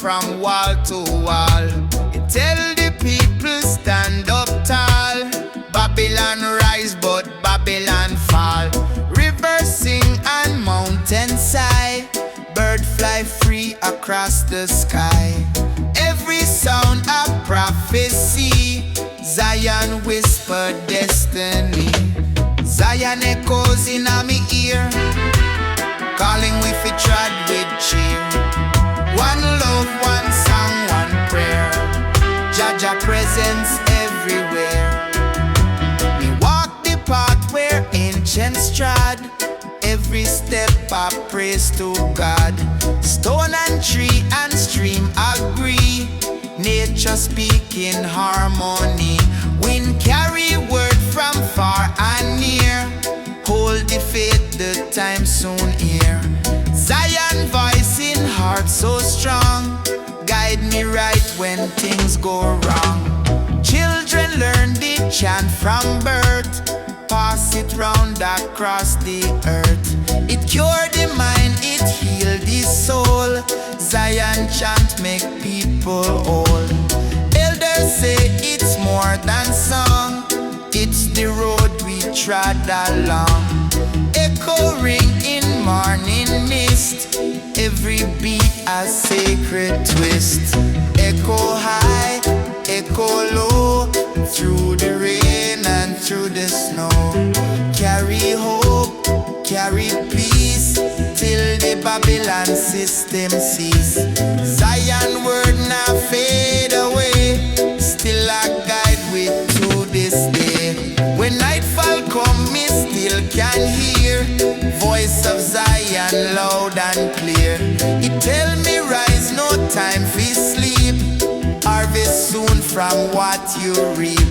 From wall to wall, it tell the people stand up tall. Babylon rise but Babylon fall. Rivers sing and mountains sigh. Bird fly free across the sky. Every sound a prophecy. Zion whisper destiny. Zion echoes in my ear, calling we fi trod with cheer. One love, one song, one prayer. Jah Jah presence everywhere. We walk the path where ancients trod. Every step I praise to God. Stone and tree and stream agree. Nature speak in harmony. Wind carry word from far and near. Hold the faith, the time soon here. Zion voice in heart so strong. Guide me right when things go wrong. Children learn the chant from birth. Pass it round across the earth. It cure the mind, it heal the soul. Zion chant make people whole. Elders say it's more than song. It's the road we trod along. Echo ring in morning mist. Every beat a sacred twist. Echo high, echo low. Through the rain and through the snow. Carry hope, carry peace, till the Babylon system cease. Zion word now fade away. Still a guide with to this day. When nightfall come, me still can hear voice of Zion loud and clear. It tell me rise, no time for sleep. Harvest soon from what you reap.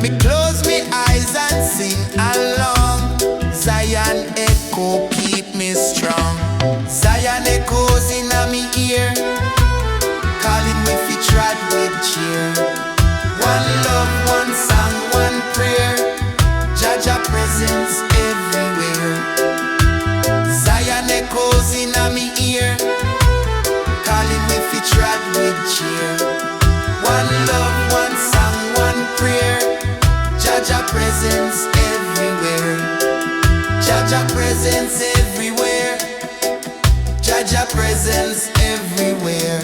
Me close me eyes and sing along. Zion echo keep me strong. Zion echoes in me ear, calling me fi trod with cheer. One love, one song, one prayer. Jah Jah presence everywhere. Zion echoes in me ear, calling me fi trod with cheer. One love, one song, one prayer. Jah Jah presence everywhere. Jah Jah presence everywhere. Jah Jah presence everywhere.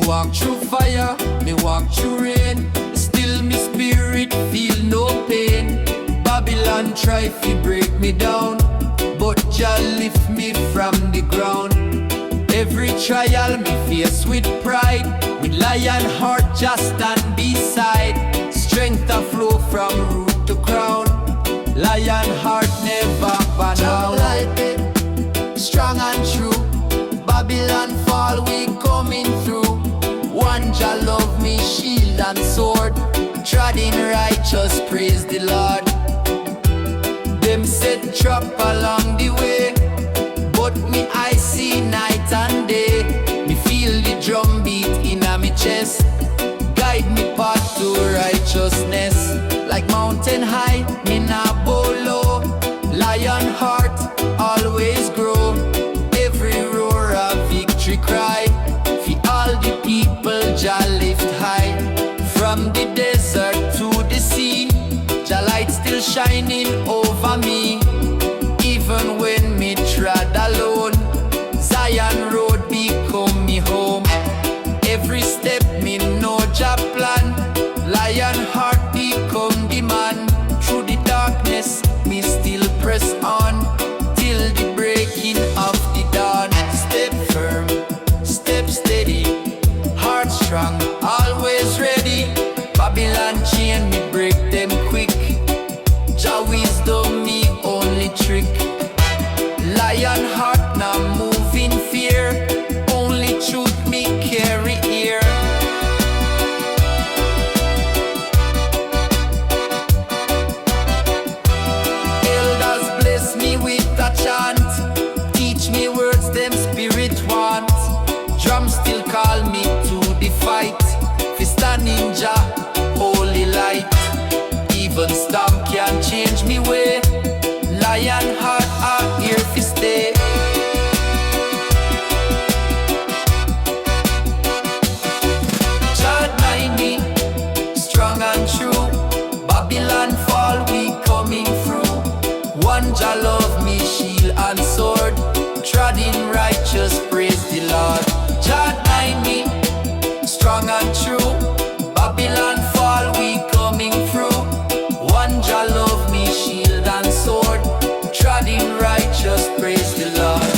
walk through fire, me walk through rain. Still me spirit feel no pain. Babylon try to break me down, but Jah lift me from the ground. Every trial me face with pride, with lion heart just stand beside. Strength a flow from root to crown. Lion heart never bow down. Strong and true, Babylon fall, we coming through. One Jah love me, shield and sword. Trod in righteous, praise the Lord. mountain high, me nah bow low. Lion heart always grow. Every roar a victory cry. For all the people Jah lift high. From the desert to the sea, Jah light still shining over me. Even when me trod alone, Zion road become me home. Every step me know Jah plan. Lion heart become the man. Through the darkness me still press on till the breaking of the dawn. Step firm, step steady, heart strong, always ready. Babylon chain me break them quick. Jah wisdom me only trick. Lion heart now move in fear. Only truth me carry here. Elders bless me with a chant. Teach me words them spirit want. Drum still call me to the fight. Fi stand in Jah holy light. Even storm can't change me way. Lion heart are here to stay. Chant mind me, strong and true. Babylon fall, we coming through. One Jah love me, shield and sword. Trod in righteous, praise the Lord. Chant mind me, strong and true. Babylon fall, we coming through. One Jah love me, shield and sword. Trod in righteous, praise the Lord.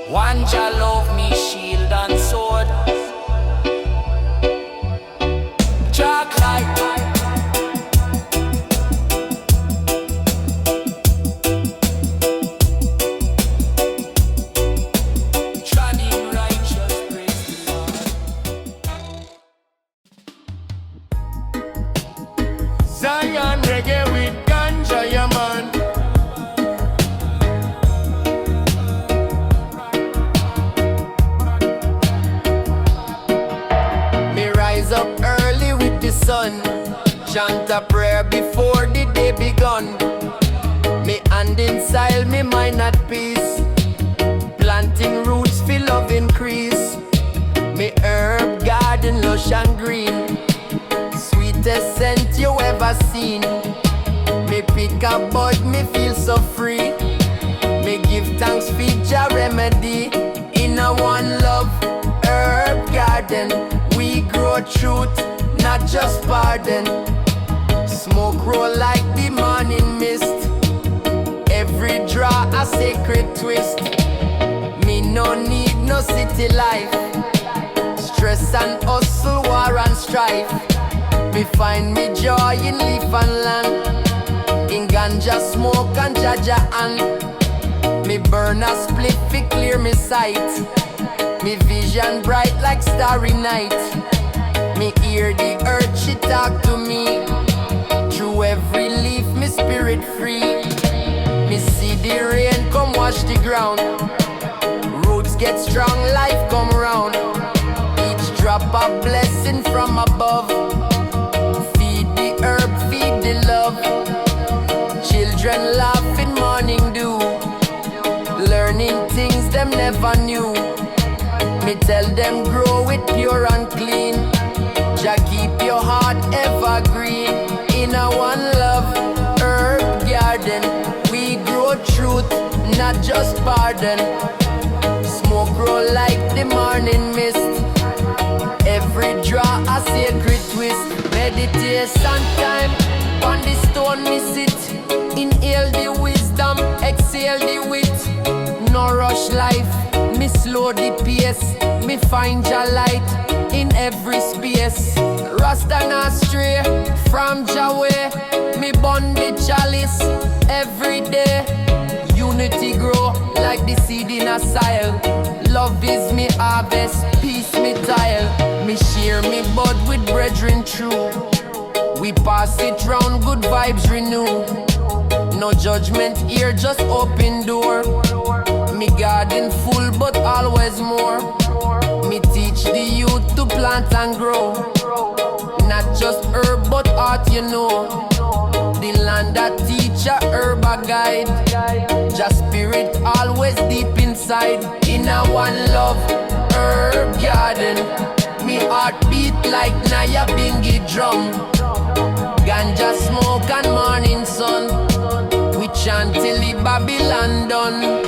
One Jah love me, shield and sword. Chalk light. Treading righteous, praise the Lord. Zion reggae with Ganja, yeah man. Up early with the sun, chant a prayer before the day begun. Me hand in style, me mind at peace. Planting roots, feel love increase. Me herb garden lush and green. Sweetest scent you ever seen. Me pick a bud, me feel so free. Me give thanks for Jah remedy. In a one love herb garden, we grow truth, not just pardon. Smoke roll like the morning mist. Every draw a sacred twist. Me no need no city life. Stress and hustle, war and strife. Me find me joy in leaf and land. In ganja smoke and jaja and me burn a spliff fi clear me sight. Me vision bright like starry night. Me hear the earth, she talk to me. Through every leaf, me spirit free. Me see the rain come wash the ground. Roots get strong, life come round. Each drop a blessing from above. Feed the herb, feed the love. Children laugh in morning dew. Learning things them never knew. Me tell them grow it pure and clean. Jah keep your heart evergreen. In a one love herb garden, we grow truth, not just pardon. Smoke grow like the morning mist. Every draw a sacred twist. Meditation time, on the stone me sit. Inhale the wisdom, exhale the wit. No rush life, me slow the pace. Me find your light in every space. Rasta not stray, from Yahweh. Me bun the chalice every day. Unity grow like the seed in a soil. Love is me harvest, peace me tile. Me share me bud with brethren true. We pass it round, good vibes renew. No judgment here, just open door. Me garden full but always more. Me teach the youth to plant and grow. Not just herb but art, you know. The land that teach a herb a guide. Just spirit always deep inside. In a one love herb garden. Me heart beat like Naya Bingi drum. Ganja smoke and morning sun. We chant till the Babylon done.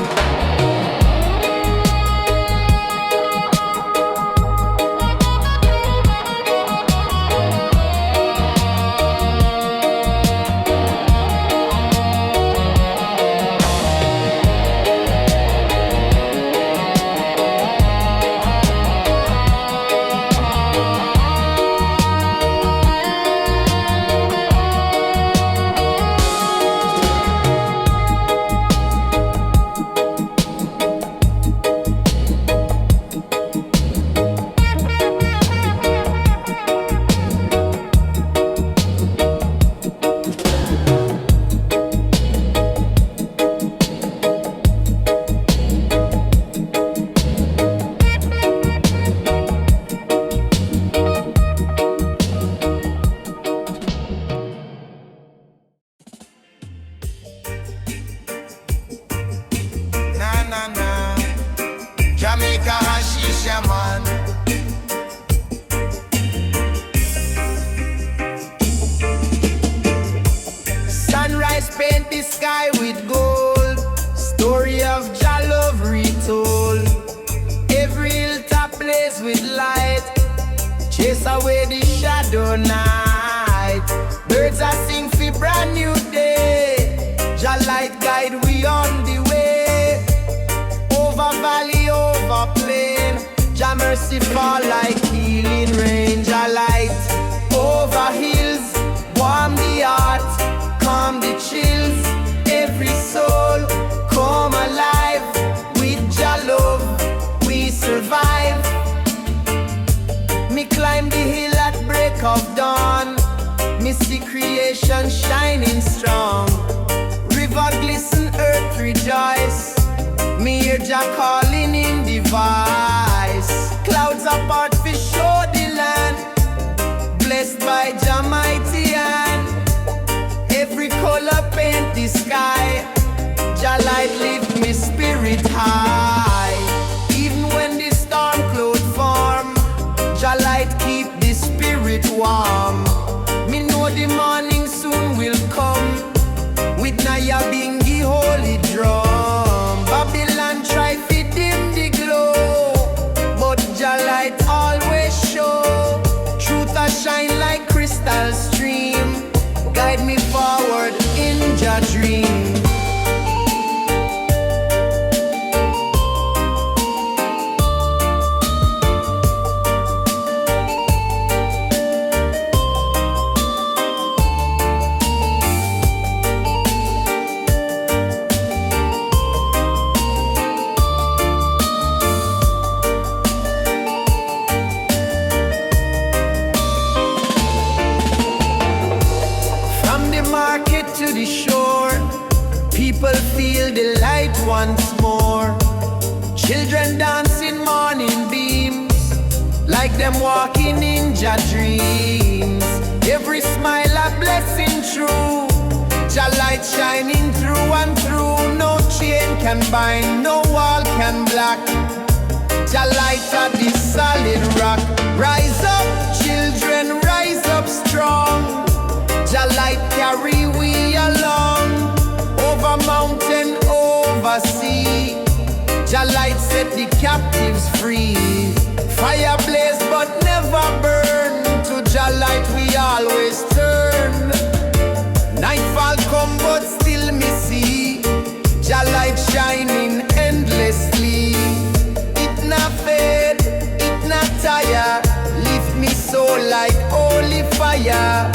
Sunrise paint the sky with gold. Story of Jah love retold. Every hilltop blaze with light. Chase away the shadow night. Birds are sing for brand new day. Jah light guide we on the way. Over valley, over plain. Jah mercy fall like healing rain. Jah light over hills, warm the heart, calm the chills. Every soul come alive. With Jah love we survive. Me climb the hill at break of dawn. Me see creation shining strong. River glisten, earth rejoice. Me hear Jah calling in the voice. Clouds apart fi show the land. Blessed by Jah mighty hand. Every color paint the sky. Jah light lift me spirit high. Even when the storm cloud form, Jah light keep the spirit warm. Me know the morning soon will come. With Naya Bingi holy drum. Babylon try fi dim the glow, but Jah light always show. Truth a shine like crystal stream. Guide me forward in Jah dream. To the shore, people feel the light once more. Children dancing morning beams, like them walking in Jah dreams. Every smile a blessing true. Jah light shining through and through. No chain can bind, no wall can block. Jah light at the solid rock. Rise up, children, rise up strong. Jah light carry we along. Over mountain, over sea. Jah light set the captives free. Fire blaze but never burn. To Jah light we always turn. Nightfall come but still me see Jah light shining endlessly. It not fade, it not tire. Lift me soul like holy fire.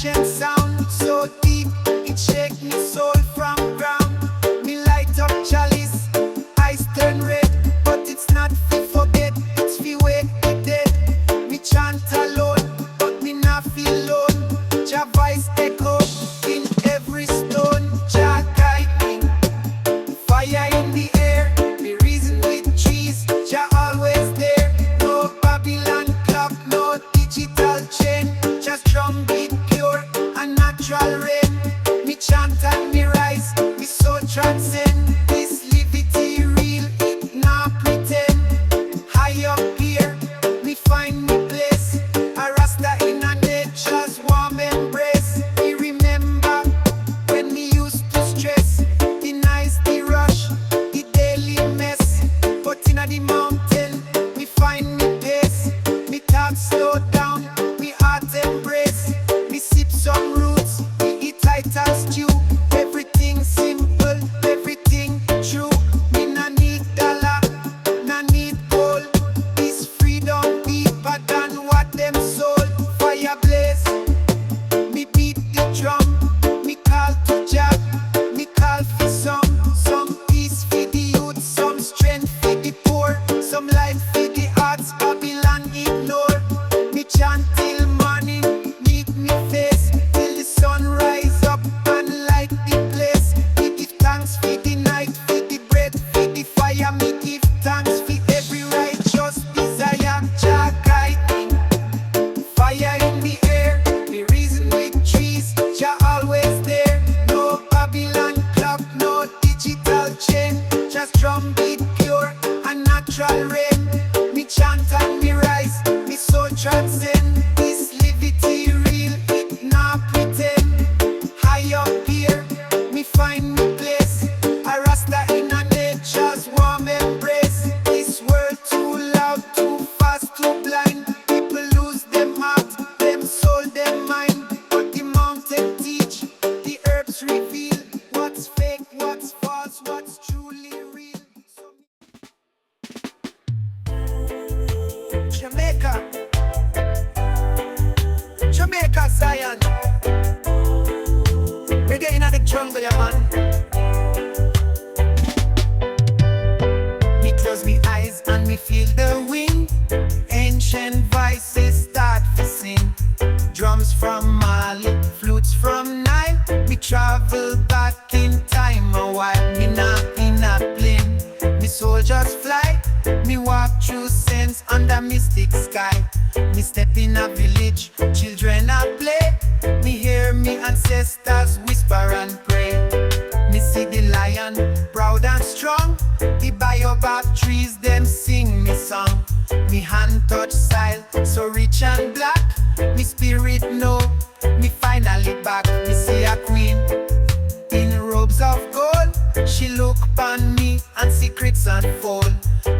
ancient sound, so deep, it shake me soul from ground. Me light up chalice, eyes turn red, but it's not fi forget, it's fi wake the dead. Me chant alone, but me not feel alone. Jah voice echo in every stone. Jah guiding, fire in the air. Me reason with trees, Jah always there. No Babylon clock, no digital chain. Just drum beat pure and natural rain. Me chant and me rise, me so transcend. This liberty real, it not pretend. High up here, me find me place. A Rasta in a nature's warm embrace. Me remember when me used to stress, the nights, the rush, the daily mess. But in the mountain, me find me pace. Me talk slow down, me heart embrace. Me sip some roots, me eat title stew. Everything simple, everything true. Me no need dollar, no need gold. This freedom deeper than what them sold. Fire blaze, me beat the drum. Me call to Jah, me call for some peace for the youth, some strength for the poor, some life for the hearts Babylon ignore. Me chant till morning, meet me face, till the sun rise up and light the place. Me give thanks for the night, for the bread, for the fire. Me give thanks for every righteous desire. Jah guiding, fire in the air. Me reason with trees, Jah always there. No Babylon clock, no digital chain. Just drum beat pure and natural rain. Me chant and me rise, me so transcend. This liberty real, it not pretend. High up here, me find me place. A Rasta in a nature's warm embrace. This world too loud, too fast, too blind. People lose them heart, them soul, them mind. But the mountain teach, the herbs reveal what's fake, what's false, what's truly real. Jamaica, Jamaica, Zion. Reggae in the jungle, yeah man. Me close me eyes and me feel the wind. Ancient voices start to sing. Drums from Mali, flutes from Nile. Me travel back in time a while. Me not in a plane, me soul just fly. Me walk through sands under mystic sky. Me step in a village, children a play. Me hear me ancestors whisper and pray. Me see the lion, proud and strong. The baobab trees, them sing me song. Me hand touch soil, so rich and black. Me spirit know, me finally back. Me see a queen in robes of gold. She look upon me and secrets unfold.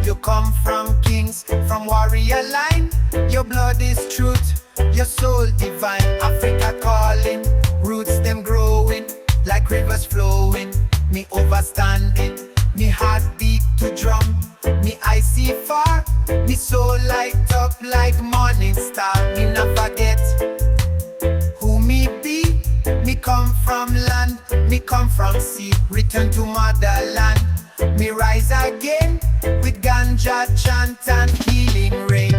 You come from kings, from warrior line. Your blood is truth, your soul divine. Africa calling, roots them growing, like rivers flowing. Me overstanding, me heart beat to drum. Me I see far, me soul light up like morning star. Me not forget who me be. Me come from land, me come from sea. Return to motherland, me rise again. With Ganja, chant and healing rain.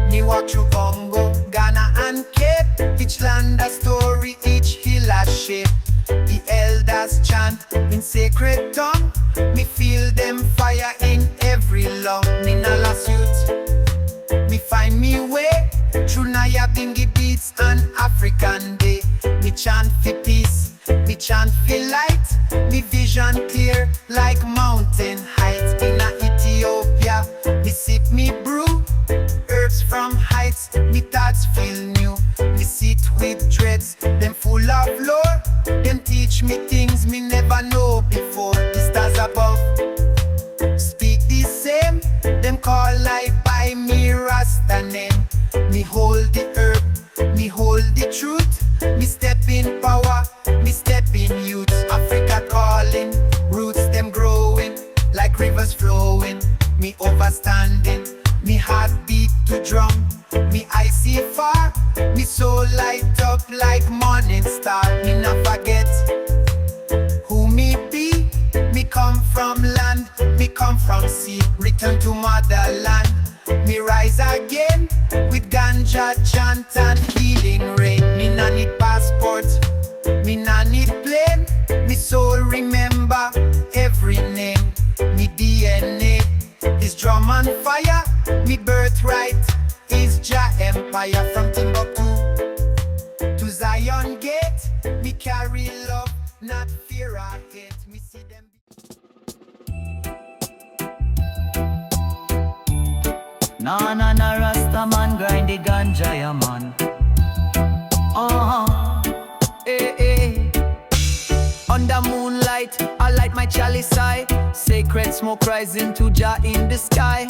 Me walk through Congo, Ghana and Cape. Each land a story, each hill a shape. The elders chant in sacred tongue. Me feel them fire in every lung. Me na lost youth, me find me way through Naya Bingi beats and African day. Me chant for peace, me chant for light. Me vision clear like mountain heights. In a Ethiopia, me sip me brew. Herbs from heights, me thoughts feel new. Me sit with dreads, them full of lore. Them teach me things me never know before. The stars above speak the same. Them call life by me Rasta name. Me hold the herb, me hold the truth. Me step in power, me step in you. light up like morning star. Me not forget who me be. Me come from land, me come from sea. Return to motherland. Me rise again with ganja, chant and healing rain. Me nah need passport, me nah need plane. Me soul remember every name. Me DNA is drum and fire. Me birthright is Jah empire. From Timbuktu to Zion gate, me carry love, not fear or hate. Me see them. Na na na Rastaman grind the ganja, yeah man. Under moonlight, I light my chalice high. Sacred smoke rising to Jah in the sky.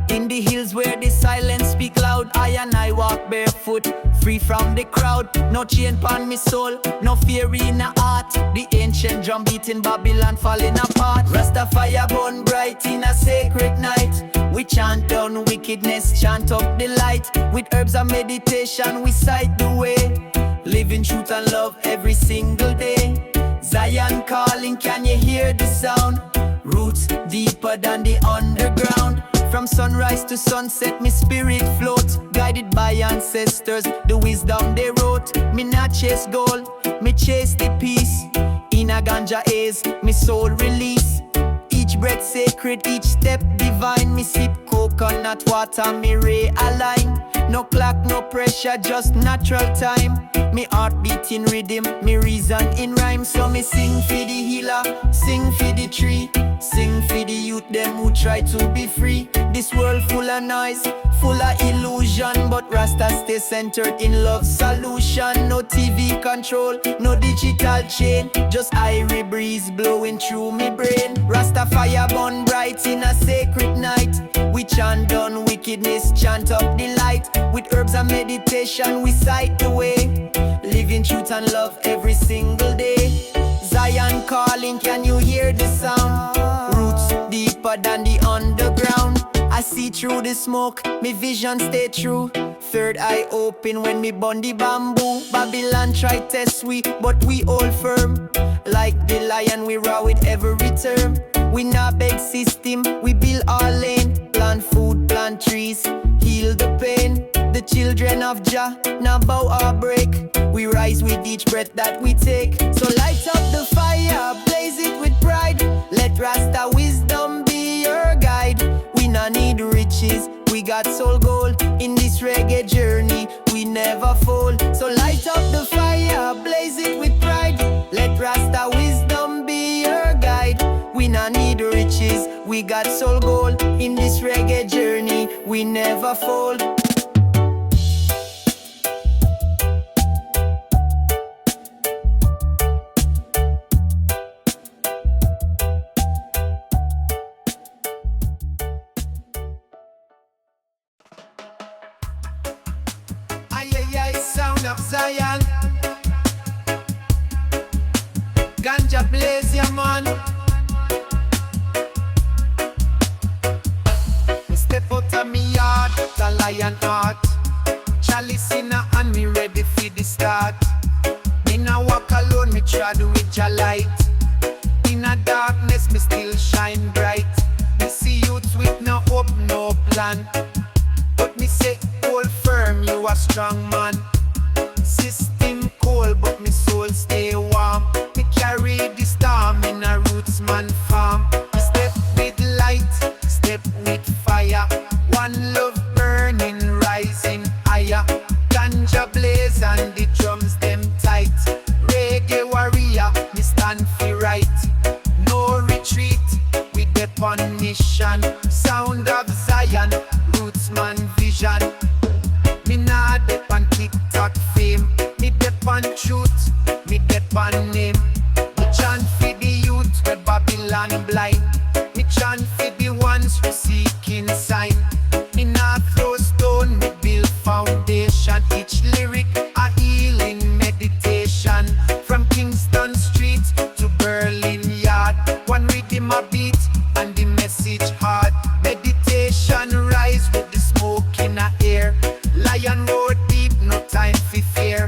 In the hills where the silence speak loud, I and I walk barefoot, free from the crowd. No chain pon me soul, no fear in a heart. The ancient drum beat in Babylon falling apart. Rasta fire burn bright in a sacred night. We chant down wickedness, chant up the light. With herbs and meditation we sight the way. Living truth and love every single day. Zion calling, can you hear the sound? Roots deeper than the underground. From sunrise to sunset, me spirit float. Guided by ancestors, the wisdom they wrote. Me not chase gold, me chase the peace. In a ganja haze, me soul release. Each breath sacred, each step divine. Me sip coconut water, me realign. No clock, no pressure, just natural time. Me heart beat in rhythm, me reason in rhyme. So me sing for the healer, sing for the tree. Sing for the youth, them who try to be free. This world full of noise, full of illusion, but Rasta stay centered in love's solution. No TV control, no digital chain, just irie breeze blowing through me brain. Rasta fire burn bright in a sacred night. We chant down wickedness, chant up the light. With herbs and meditation we sight the way. Living truth and love every single day. Zion calling, can you hear the sound? Roots deeper than the underground. I see through the smoke, me vision stay true. Third eye open when me burn the bamboo. Babylon try test we, but we hold firm. Like the lion we raw with every term. We not beg system, we build our lane. Plant food, plant trees, heal the pain. The children of Jah, now bow or break. We rise with each breath that we take. So light up the fire, blaze it with pride. Let Rasta wisdom be your guide. We not need riches, we got soul gold. In this reggae journey, we never fall. So light up the fire, blaze it with pride. Let Rasta wisdom be your guide. We not need riches, we got soul gold. In this reggae journey, we never fall. Ayayayay sound of Zion. Ganja blaze ya man. Me step out of me yard, the lion heart. Chalice in a hand, me ready for the start. Me nah walk alone, me trod with your light. In a darkness, me still shine bright. Me see youths with no hope, no plan. But me say, hold firm, you a strong man. System cold, but me soul stay warm. Me carry the storm in a roots man farm. Step with light, step with fire. One love burning, rising higher. Ganja blaze and the drums them tight. Reggae warrior, me stand for right. No retreat, we dep on mission. Sound of Zion, roots man vision. Me nah dep on TikTok fame. Me dep on truth, me dep on name. Me chant for the youth where Babylon blind. Me chant for the ones who seeking sign. Me nah throw stone, me build foundation. Each lyric a healing meditation. From Kingston Street to Berlin Yard, one rhythm a beat and the message hard. Meditation rise with the smoke in the air. Lion roar deep, no time for fear.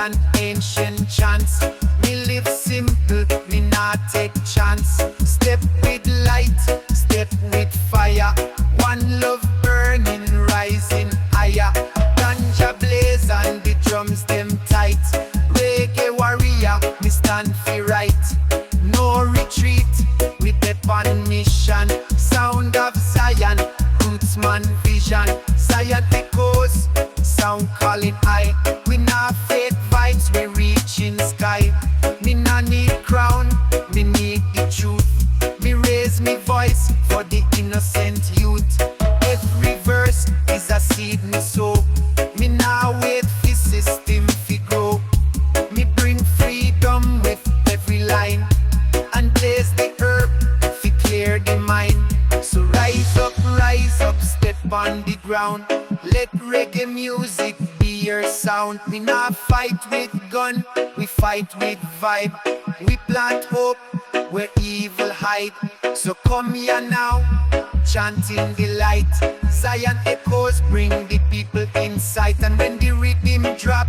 and ancient chants. Me live simple, me not take chance. Step with light, step with fire. One love burning, rising higher. Ganja blaze and the drums them tight. Reggae warrior, me stand for right. No retreat, we dep on mission. Sound of Zion, rootsman vision. Zion echoes, sound calling high. We not fake vibes, we reaching sky. Me not need crown, me need the truth. Me raise me voice for the innocent youth. Every verse is a seed me sow. Me now wait for system fi grow. Me bring freedom with every line, and blaze the herb fi clear the mind. So rise up, step on the ground. Let reggae music be your sound. We not fight with gun, we fight with vibe. We plant hope where evil hide. So come here now, chanting the light. Zion echoes bring the people insight. And when the rhythm drop,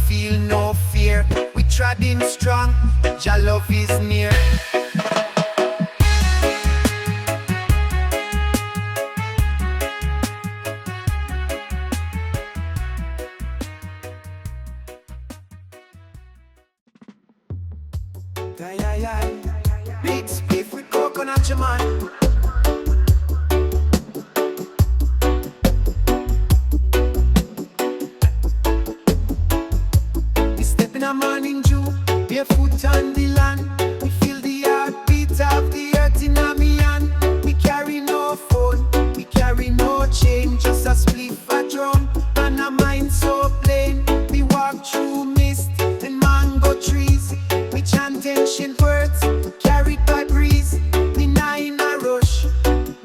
feel no fear. We treading strong, Jah love is near. Ayayayay. Big spliff with coconut, your man. We step in a morning dew, barefoot on the land. We feel the heartbeat of the earth in a me hand. We carry no phone, we carry no chain, just a spliff, a drum, and a mind so plain. We walk through mist and mango trees. We chant ancient words, carried by breeze. Me not in a rush,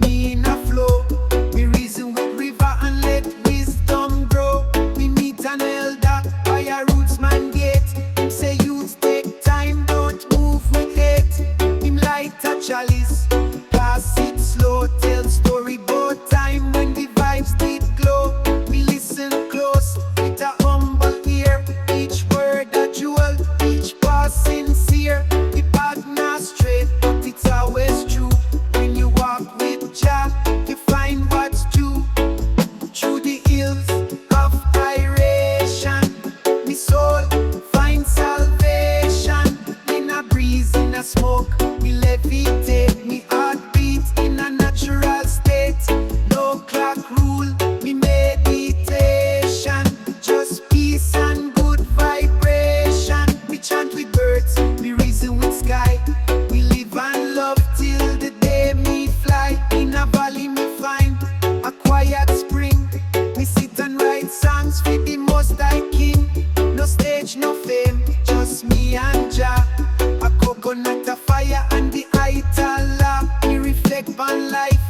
me in a flow. We reason with river and let wisdom grow. We meet an elder by a rootsman gate. Him say youth take time, don't move with hate. Him light a chalice, pass it slow. Tell story about time when the vibes did glow. We listen close with a humble ear. Each word a jewel, each pass sincere. The path not straight, but it's always true. When you walk with Jah, you find what's due. Through the hills of Iration, me soul finds salvation. In a breeze, in a smoke, we levitate. Me heartbeat in a natural state. No clock rule, me meditation. Just peace and good vibration. We chant with birds, we reason with sky. We live and love till the day me fly. In a valley me find a quiet spring. We sit and write songs for the most high king. No stage, no fame, just me and Jah. A coconut, a fire and the Itala. We reflect on life,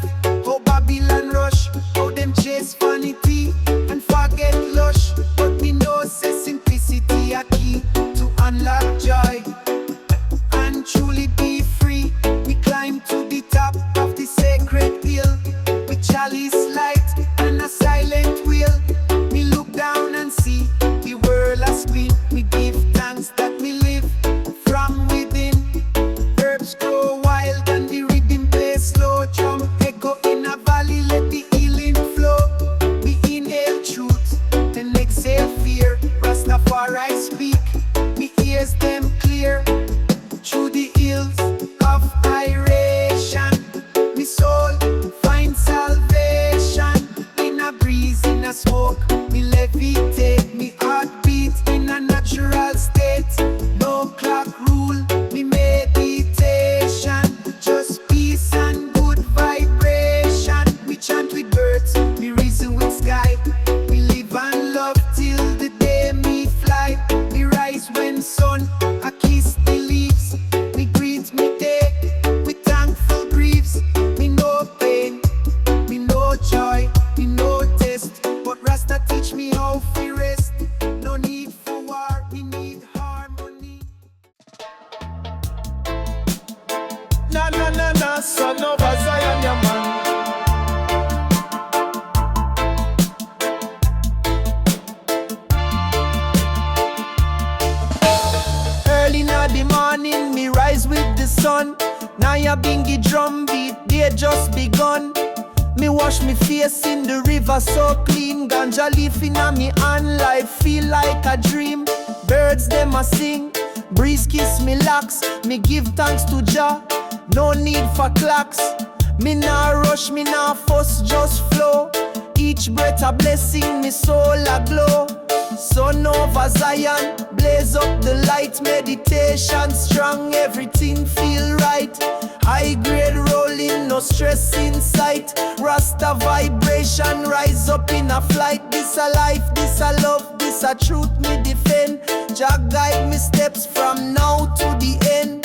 how Babylon rush, how them chase vanity and forget lush. But me know say simplicity a key to unlock joy and truly be free. We climb to the top of the sacred hill with chalice light and a silent will. Me look down and see the world a spin. Me give thanks that me live from within. Herbs grow wild and the rhythm plays slow. Drum echo in a valley, let the healing flow. We inhale truth and exhale fear. Rastafari speak, me ears them clear. Through the hills of Iration, me soul finds salvation. In a breeze, in a smoke, me levitate. Me heartbeat in a natural state. No clock rule, me meditation. Just peace and good vibration. We chant with birds, we reason with sky. We live and love till the day me fly. We rise when sun a kiss the leaves. We greet me day with thankful breaths. Me no pain, me no joy, me no test. But Rasta teach me how to rest. No need for war, we need harmony. Na na na na, son of a Zion, yeah man. sun. Now ya bingy drum beat, they just begun. Me wash me face in the river so clean. Ganja leaf in a me hand, life feel like a dream. Birds them a sing, breeze kiss me locks. Me give thanks to Jah, no need for clocks. Me nah rush, me nah fuss, just flow. Each breath a blessing, me soul a glow. Sun over Zion, blaze up the light. Meditation strong, everything feel right. High grade rolling, no stress in sight. Rasta vibration, rise up in a flight. This a life, this a love, this a truth me defend. Jah guide me steps from now to the end.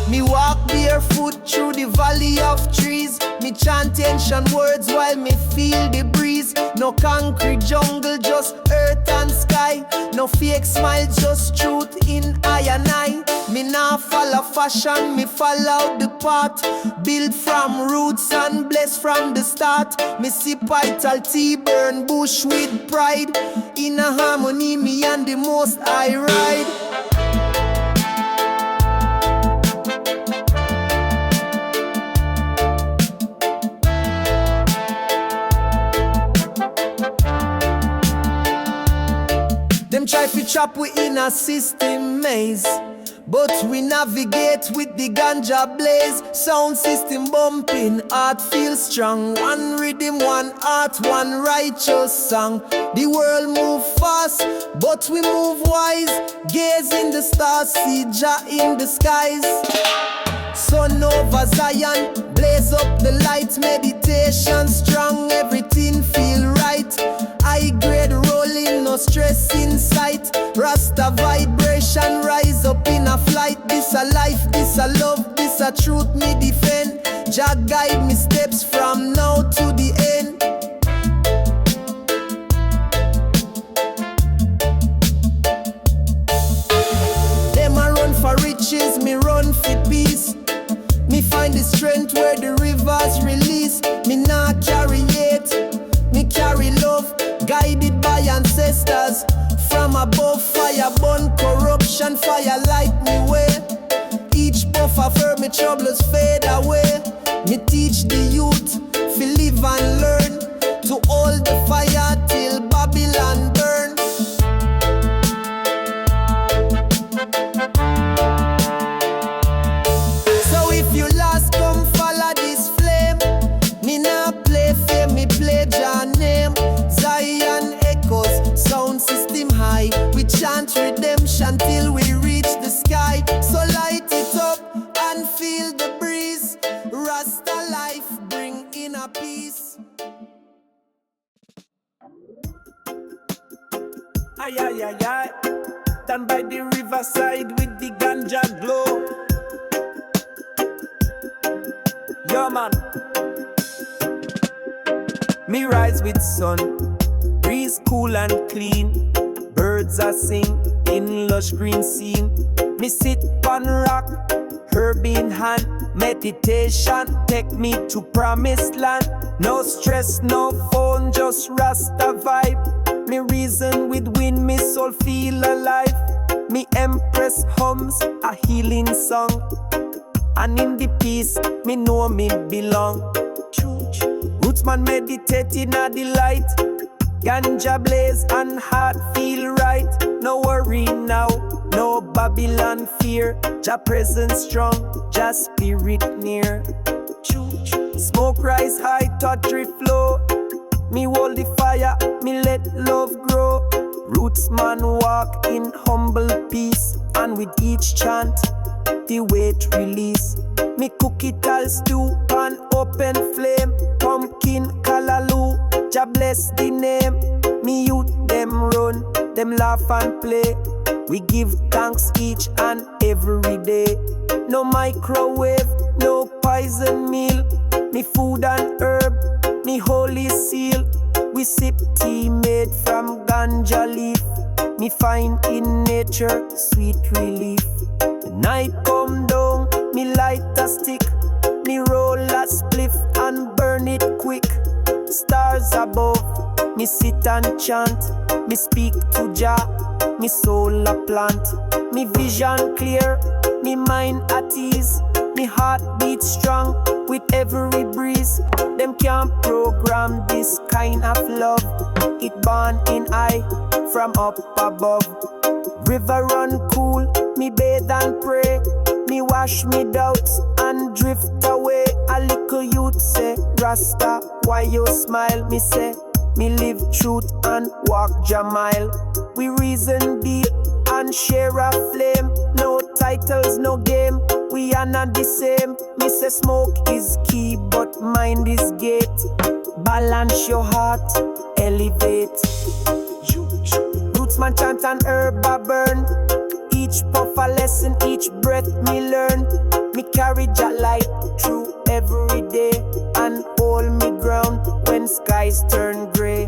Me walk barefoot through the valley of trees. Me chant ancient words while me feel the breeze. No concrete jungle, just earth and sky. No fake smile, just truth in I and I. Me nah follow fashion, me follow the path. Build from roots and bless from the start. Me sip vital tea, burn bush with pride. In a harmony, me and the most I ride. Them try to trap we in a system maze, but we navigate with the ganja blaze. Sound system bumping, heart feels strong. One rhythm, one heart, one righteous song. The world move fast, but we move wise. Gaze in the stars, see Jah in the skies. Sun over Zion, blaze up the light. Meditation strong, everything feel right. High grade rolling, no stress in sight. Rasta vibration, rise up in a flight. This a life, this a love, this a truth me defend. Jah guide me steps from now to the end. Them a run for riches, me run for peace. Me find the strength where the rivers release. Me nah carry hate, me carry love. Guided by ancestors. From above, fire burn corruption, fire light me way. Each puff of her, me troubles fade away. Me teach the youth, fi live and learn. To hold the fire till Babylon burn. So if you lost, come follow this flame. Me nah play fame, me play Jah name. Zion echoes, sound system high. We chant redemption till we reach the sky. So light it up and feel the breeze. Rasta life bring inner peace. Ayayayay, down by the riverside with the ganja glow. Yeah man. Me rise with sun, breeze cool and clean. Birds are sing in lush green scene. Me sit on rock, herb in hand. Meditation take me to promised land. No stress, no phone, just Rasta vibe. Me reason with wind, me soul feel alive. Me empress hums a healing song. And in the peace, me know me belong. Rootsman meditating at the light. Ganja blaze and heart feel right. No worry now, no Babylon fear. Jah presence strong, Jah spirit near. Smoke rise high, touch flow. Me hold the fire, me let love grow. Rootsman walk in humble peace. And with each chant, the weight release. Me cook it all stew on open flame. Pumpkin, callaloo, Jah bless the name. Me youth them run, them laugh and play. We give thanks each and every day. No microwave, no poison meal. Me food and herb, me holy seal. We sip tea made from ganja leaf. Me find in nature sweet relief. The night come down, me light a stick. Me roll a spliff and burn it quick. Stars above, Me sit and chant, me speak to Jah, me soul a plant. Me vision clear, me mind at ease. Me heart beats strong with every breeze. Them can't program this kind of love. It born in I from up above. River run cool, me bathe and pray. Me wash me doubts and drift away. A little youth say, Rasta, why you smile? Me say, me live truth and walk Jah mile. We reason deep and share a flame. No titles, no game, we are not the same. Me say smoke is key, but mind is gate. Balance your heart, elevate. Roots man chant and herb a burn. Each puff a lesson, each breath me learn. Me carry Jah light through every day and hold me ground when skies turn grey.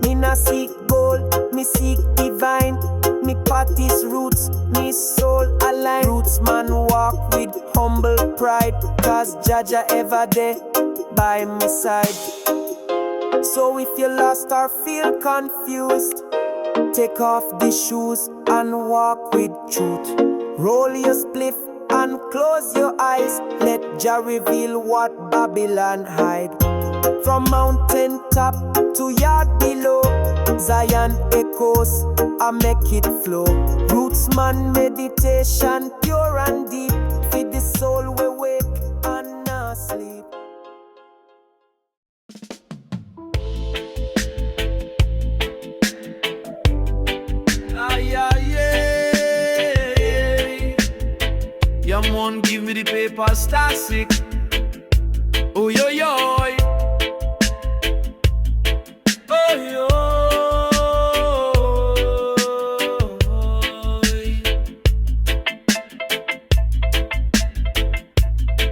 Me na seek gold, me seek divine. Me party's roots, me soul align. Roots man walk with humble pride, cause Jah ever there by my side. So if you lost or feel confused, take off the shoes and walk with truth. Roll your spliff and close your eyes. Let Jah reveal what Babylon hide. From mountain top to yard below, Zion echoes, I make it flow. Roots man meditation, pure and deep. Feed the soul we wake and not sleep. Yeah, man, give me the paper, star sick. Oh, yo, yo. Oh, yo.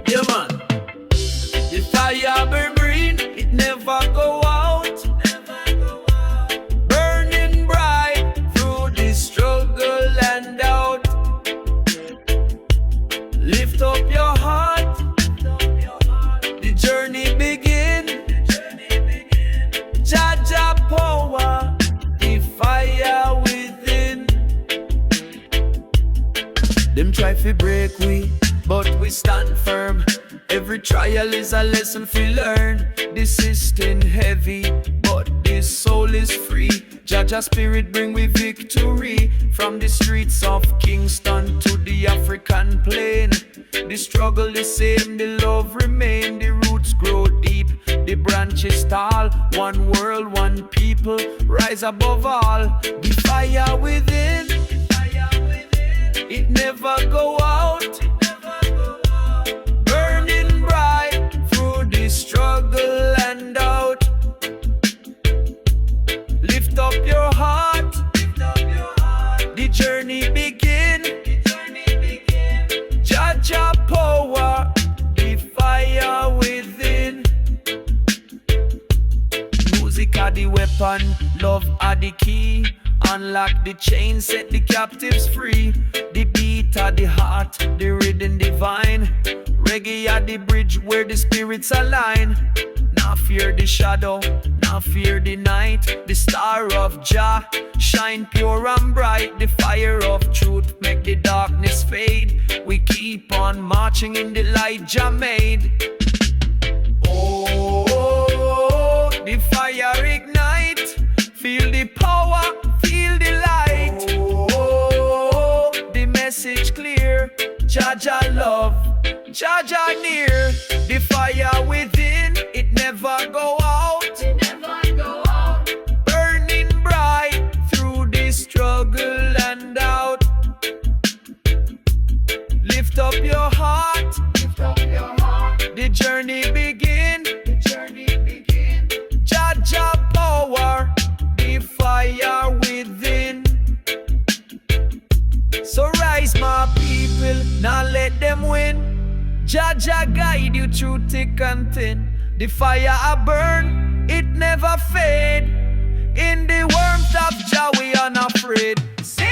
Yeah, man. The fire burn green, it never go out. Burning bright through the struggle and doubt. Lift up your heart, the journey begin. Jah power, the fire within. Them try to break we, but we stand firm. Every trial is a lesson we learn. The system heavy, but this soul is free. Jah spirit bring we victory. From the streets of Kingston to the African plain. The struggle the same, the love remain. The roots grow deep, the branches tall. One world, one people, rise above all. The fire within, it never go out. Burning bright through the struggle and doubt. Lift up your heart, the journey begin. Jah power, the fire within. Music are the weapon, love are the key. Unlock the chain, set the captives free. The beat are the heart, the rhythm divine. Reggae are the bridge where the spirits align. Not fear the shadow, not fear the night. The star of Jah shine pure and bright. The fire of truth make the darkness fade. We keep on marching in the light Jah made. Oh, the fire ignite. Feel the power, feel the light. Oh, the message clear. Jah love, Jah near. The fire within, it never go out. Burning bright through the struggle and doubt. Lift up your heart, the journey begin. Jah power, the fire within. So rise my people, now let them win. Jah guide you through thick and thin. The fire a burn, it never fade. In the warmth of Jah we unafraid. Sailor.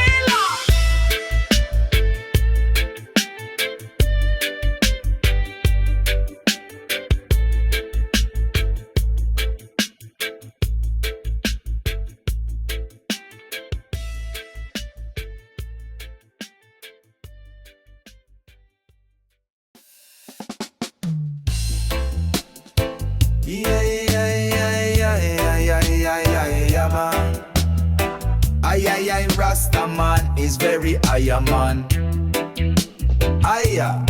Ayayayay man. Ayayayay Rastaman is very man. Aya.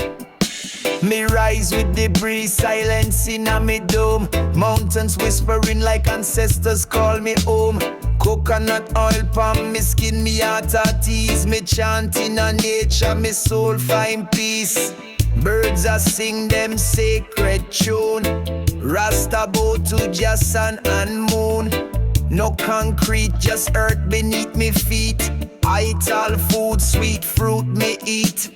Me rise with the breeze, silence in a me dome. Mountains whispering like ancestors call me home. Coconut oil palm me skin, me heart at ease. Me chanting a nature, me soul find peace. Birds a sing them sacred tune. Rasta bow to Jah, sun and moon. No concrete, just earth beneath me feet. I eat all food, sweet fruit me eat.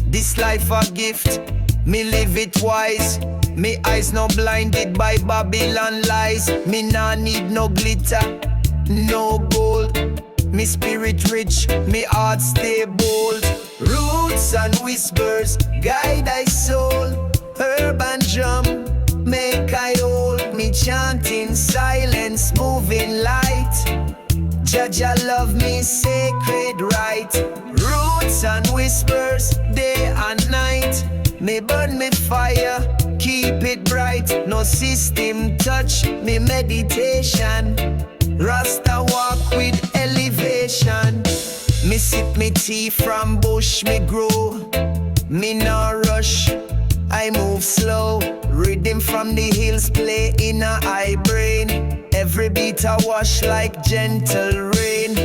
This life a gift, me live it wise. Me eyes no blinded by Babylon lies. Me nah need no glitter, no gold. Me spirit rich, me heart stay bold. Roots and whispers guide thy soul. Herb and drum make I hold. Me chanting silence, moving light. Jah love me sacred right. Roots and whispers day and night. Me burn me fire, keep it bright. No system touch me meditation. Rasta walk with elevation. Me sip me tea from bush me grow. Me nah rush, I move slow. Rhythm from the hills play in a high brain. Every beat I wash like gentle rain.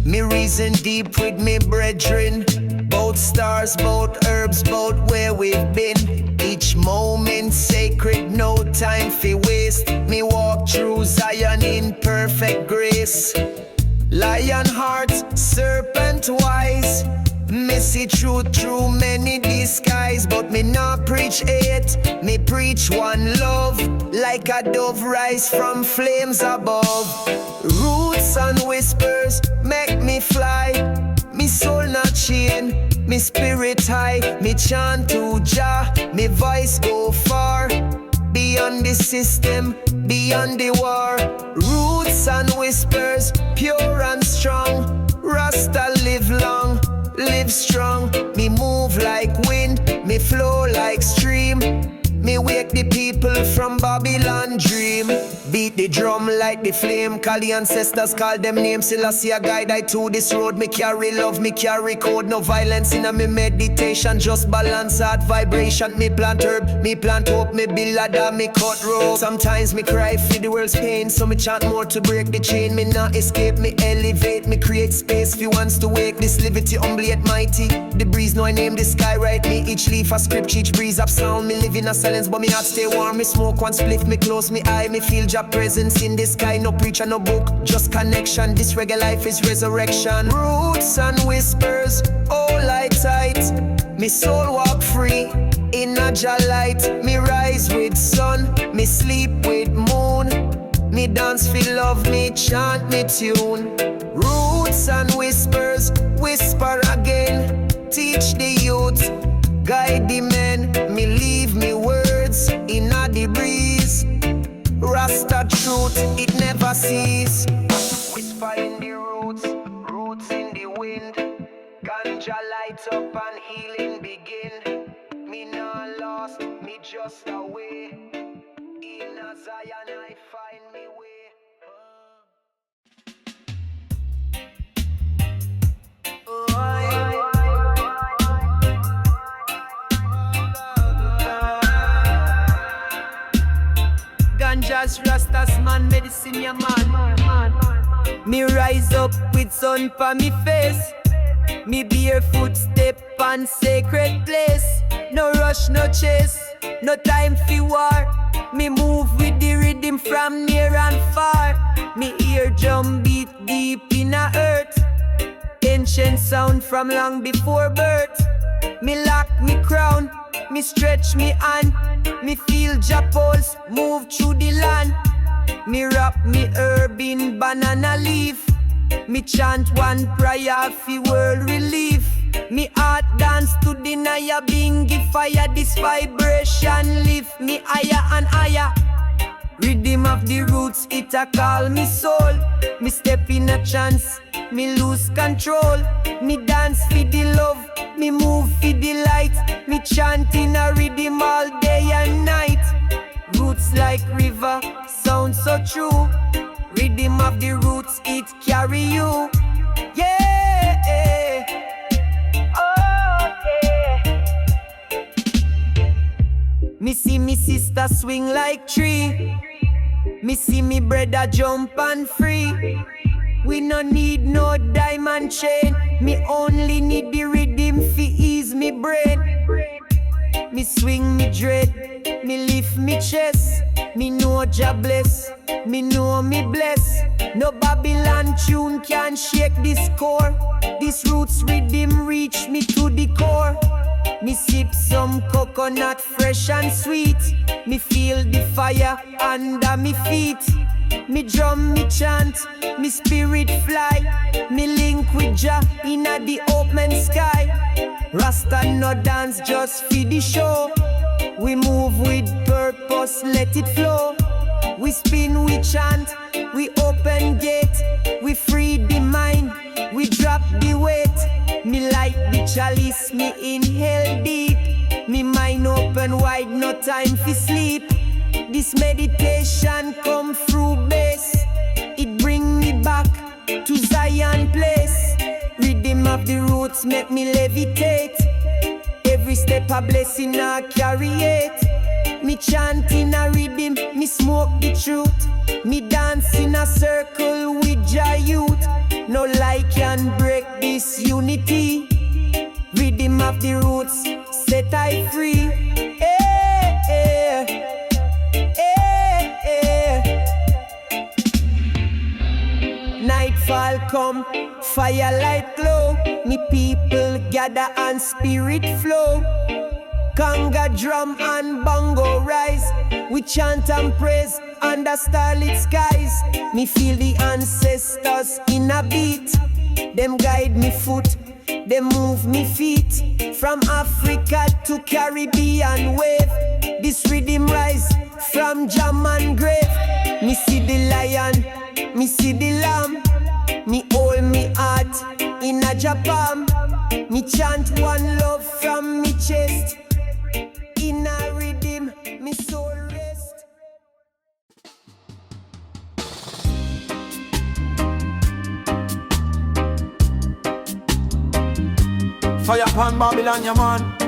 Me reason deep with me brethren. Both stars, both herbs, both where we've been. Each moment sacred, no time for waste. Me walk through Zion in perfect grace. Lion heart, serpent wise. Me see truth through many disguise. But me not preach hate, me preach one love. Like a dove rise from flames above. Roots and whispers make me fly. Me soul not chain, me spirit high. Me chant to Jah, me voice go far. Beyond the system, beyond the war. Roots and whispers, pure and strong. Rasta live long, live strong. Me move like wind, me flow like stream. Me wake the people from Babylon dream. Beat the drum like the flame. Call the ancestors, call them names. Selassie a guide I to this road. Me carry love, me carry code. No violence in a me meditation. Just balance heart vibration. Me plant herb, me plant hope. Me build a dam, me cut rope. Sometimes me cry for the world's pain. So me chant more to break the chain. Me not escape, me elevate. Me create space for wants to wake. This liberty humbly yet mighty. The breeze know I name the sky right. Me each leaf a script, each breeze up sound. Me live in a silence but me heart stay warm. Me smoke one spliff, me close me eye. Me feel Jah presence in the sky. No preacher, no book, just connection. This reggae life is resurrection. Roots and whispers, all light tight. Me soul walk free in a Jah light. Me rise with sun, me sleep with moon. Me dance feel love, me chant me tune. Roots and whispers, whisper again. Teach the youth, guide the men. Me leave me words in a the breeze. Rasta truth, it never cease. Whisper in the roots, roots in the wind. Ganja light up and healing begin. Me not lost, me just away. In a Zion I find me way. Ganja's Rastasman, medicine ya man. Me rise up with sun pa me face. Me barefoot step on sacred place. No rush, no chase, no time for war. Me move with the rhythm from near and far. Me ear drum beat deep in a earth. Ancient sound from long before birth. Me lock me crown, me stretch me hand. Me feel Jah pulse move through the land. Me wrap me herb in banana leaf. Me chant one prayer for world relief. Me heart dance to the Naya Bingi fire. This vibration lift me higher and higher. Rhythm of the roots, it a call me soul. Me step in a chance, me lose control. Me dance for the love, me move for the light. Me chant in a rhythm all day and night. Roots peace like river, sound so true. Rhythm of the roots, it carry you. Yeah, oh yeah. Me see me sister swing like tree. Me see me brother jump and free. We no need no diamond chain. Me only need the rhythm fi ease me brain. Me swing me dread, me lift me chest. Me know Jah bless, me know me bless. No Babylon tune can shake this core. This roots rhythm reach me to the core. Me sip some coconut fresh and sweet. Me feel the fire under me feet. Me drum, me chant, me spirit fly. Me link with Jah inna the open sky. Rasta no dance just for the show. We move with purpose, let it flow. We spin, we chant, we open gate. We free the mind, we drop the weight. Me light the chalice, me inhale deep. Me mind open wide, no time for sleep. This meditation come through bass. It bring me back to Zion place. Rhythm of the roots make me levitate. Every step a blessing I carry it. Me chant in a rhythm, me smoke the truth. Me dance in a circle with Jah youth. No lie can break this unity. Rhythm of the roots set I free. Nightfall come, firelight glow. Me people gather and spirit flow. Conga drum and bongo rise. We chant and praise under starlit skies. Me feel the ancestors in a beat. Them guide me foot, them move me feet. From Africa to Caribbean wave. This rhythm rise from German grave. Me see the lion, me see the lamb. Me hold me heart in a Japan. Me chant one love from me chest. In a rhythm, me soul rest. Fire upon Babylon, yeah man.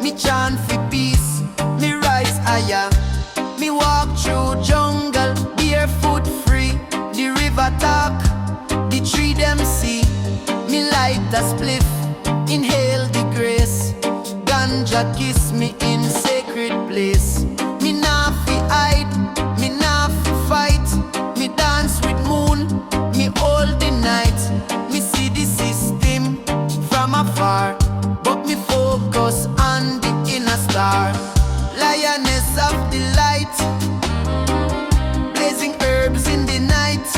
Me chant for peace, me rise higher. Me walk through jungle, barefoot free. The river talk, the tree them see. Me light a spliff, inhale the grace. Ganja kiss me in sacred place. Me nah fi hide, me nah fi fight. Me dance with moon, me hold the night. Me see the system from afar, but me focus on the inner star. Lioness of the light, blazing herbs in the night.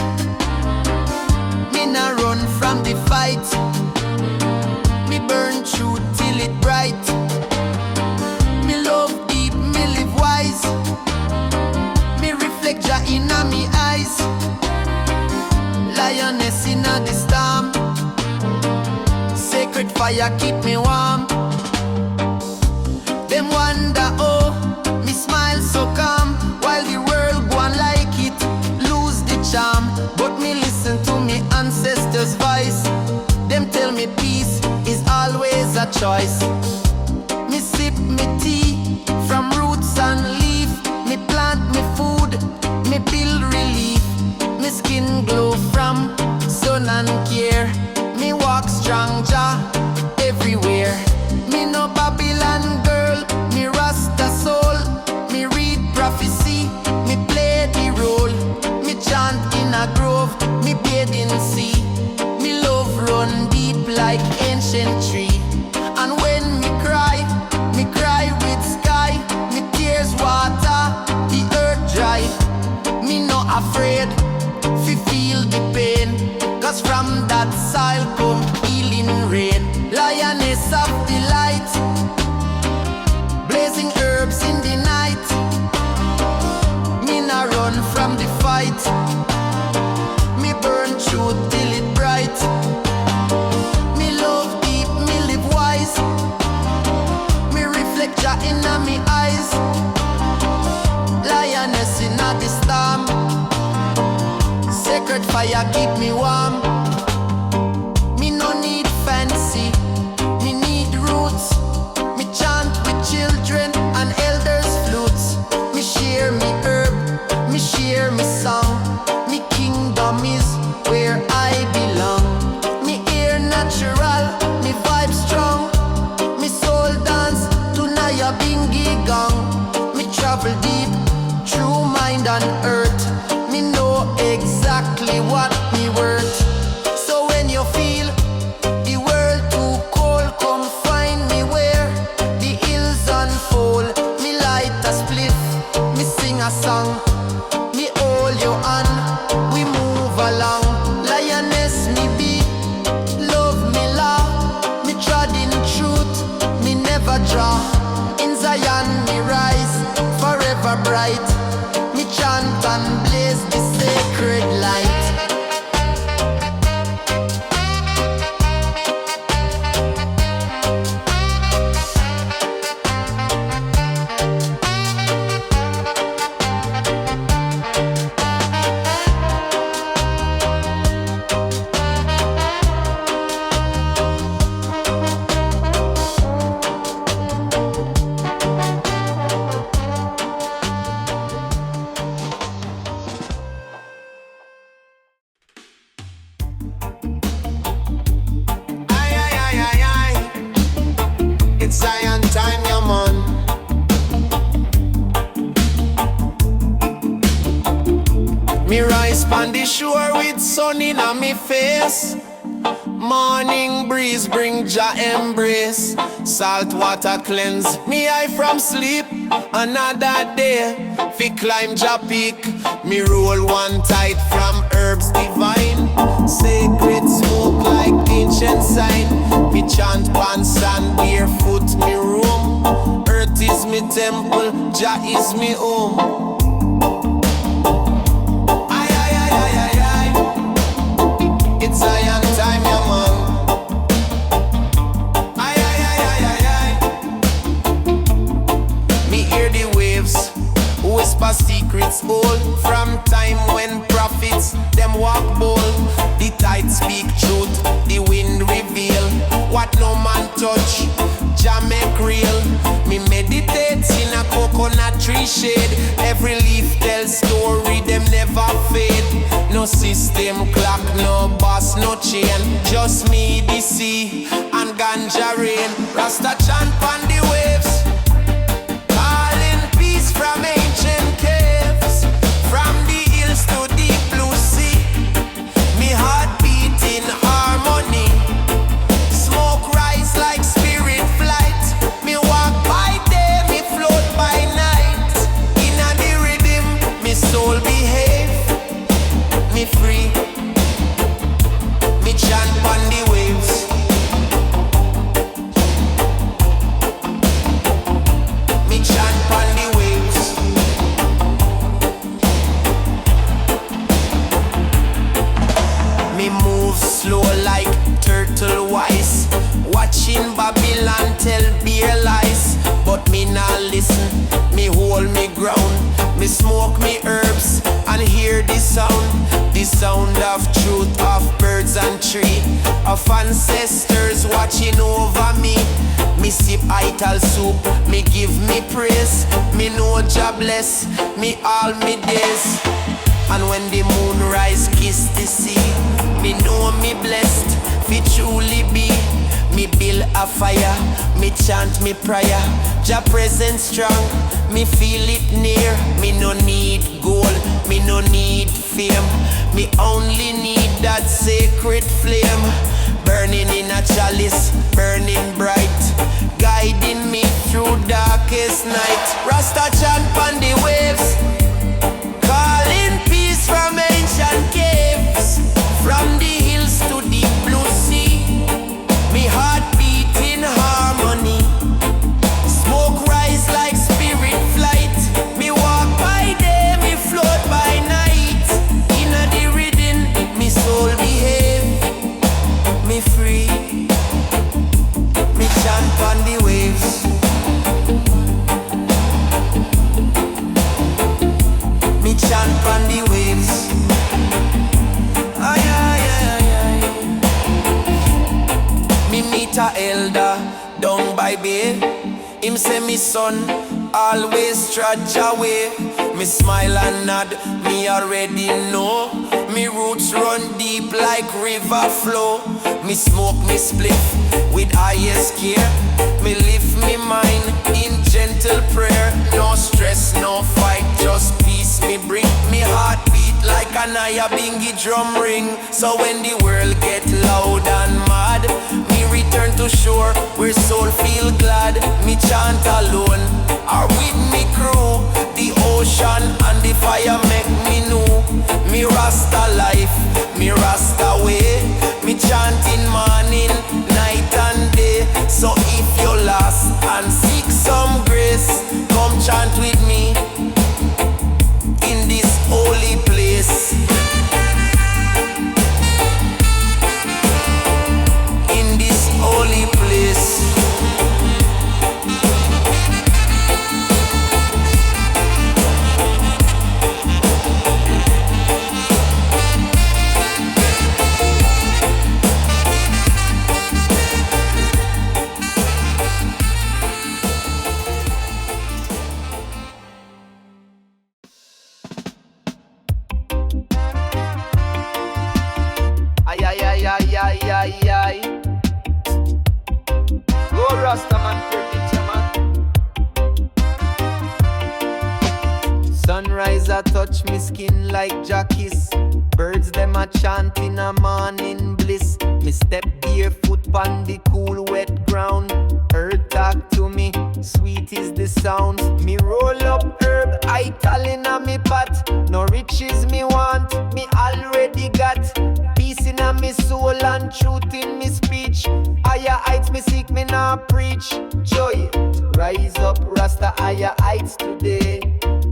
Me nah run from the fight. Me burn through till it bright. Me love deep, me live wise. Me reflect Jah inna me eyes. Lioness inna the storm, sacred fire keep me warm. Them wonder, oh, me smile so calm, while the world go on like it, lose the charm. But me listen to me ancestors' voice. Them tell me peace is always a choice. Me sip me tea from roots and leaf. Me plant me food, me build relief. Me skin glow from sun and care. Me walk strong Jah everywhere. Me no Babylon girl, me Rasta soul. Me read fi see. Me play the role, me chant in a grove, me bathe in sea. Me love run deep like ancient tree. And when me cry with sky. Me tears water the earth dry. Me not afraid fi feel the pain, cause from that soil come healing rain. Lioness of the light, blazing herbs in the night. Me not run from the fight. Me burn truth till it bright. Me love deep, me live wise. Me reflect Jah inna me eyes. Lioness inna the storm. Sacred fire keep me warm. Me no need fancy, me need roots. Me chant with children and elders' flutes. Me share me herb, me share me song. Me kingdom is where I belong. Me air natural, me vibe strong. Me soul dance to Naya Bingi Gong. Me travel deep through mind and earth. Me know exactly what me worth. So when you feel the world too cold, come find me where the hills unfold. Me light a spliff, me sing a song. Me hold your hand, we move along. Lioness me be, love me law. Me trod in truth, me never draw. In Zion me rise, forever bright. Me chant and blaze the sacred light. Ayayayay. It's Zion time, yeah, man. Me rise pon the shore with sun in on me face. Morning breeze bring Jah embrace. Salt water cleanse me eye from sleep. Another day fi climb Jah peak. Me roll one tight from herbs divine. Sacred smoke like ancient sign. Me chant one sand barefoot me room. Earth is me temple, Jah is me home. Ayayayayay. It's Zion time, yeah, man. Ayayayayay. Me hear the waves whisper secrets old. From time when prophets them walk bold. The tide speak truth, the wind reveal. What no man touch, Jah make real. Me meditate in a coconut tree shade. Every leaf tells story, them never fade. No system clock, no boss, no chain. Just me, the sea, and ganja rain. Rasta chant on the waves, calling peace from ancient caves. From the hills to the blue sea, me heart beat in harmony. Smoke rise like spirit flight. Me walk by day, me float by night. In a the rhythm, me soul behave. Me free, me chant on the waves. Me chant on the waves. Me move slow like turtle wise. Watching Babylon tell beer lies. But me nah listen, me hold me ground. Me smoke me herbs and hear the sound. The sound of truth, of birds and tree. Of ancestors watching over me. Me sip ital soup, me give me praise. Me know Jah bless me all me days. And when the moon rise kiss the sea, me know me blessed fi truly be. Me build a fire, Me chant me prayer, Jah presence strong. Me feel it near. Me no need gold, me no need fame. Me only need that sacred flame, burning in a chalice, burning bright, guiding me through darkest night. Rasta chant on the waves, calling peace from ancient caves, from the hills to the blue sea. Me heart beat in harmony, smoke rise like spirit flight. Me walk by day, me float by night. Inna the rhythm, me soul behave. Me free, me chant on the waves. Me chant on the waves. Ay, ay, ay, ay. Me meet a elder down by bay. Him say me son always trudge away. Me smile and nod, me already know. Me roots run deep like river flow. Me smoke me spliff with highest care. Me lift me mind in gentle prayer. No stress, no fight, just peace me bring. Me heart beat like an Ayabingi drum ring. So when the world get loud and mad, me return to shore where soul feel glad. Me chant alone or with me crew. The ocean and the fire make me know. Me Rasta life, me Rasta way. Me chanting morning, night and day. So if you're lost and seek some grace, come chant with me in this holy place. In this holy place. Ayayayay. Go Rastaman, perdit, man. Sunrise a touch me skin like Jackies. Birds them a chant in a morning bliss. Me step barefoot on the cool wet ground. Earth talk to me, sweet is the sound. Me roll up herb, ital in a me pot. No riches me want, me already got. Peace in a me soul and truth in me speech. Higher heights me seek, me now preach. Joy, rise up, Rasta higher heights today.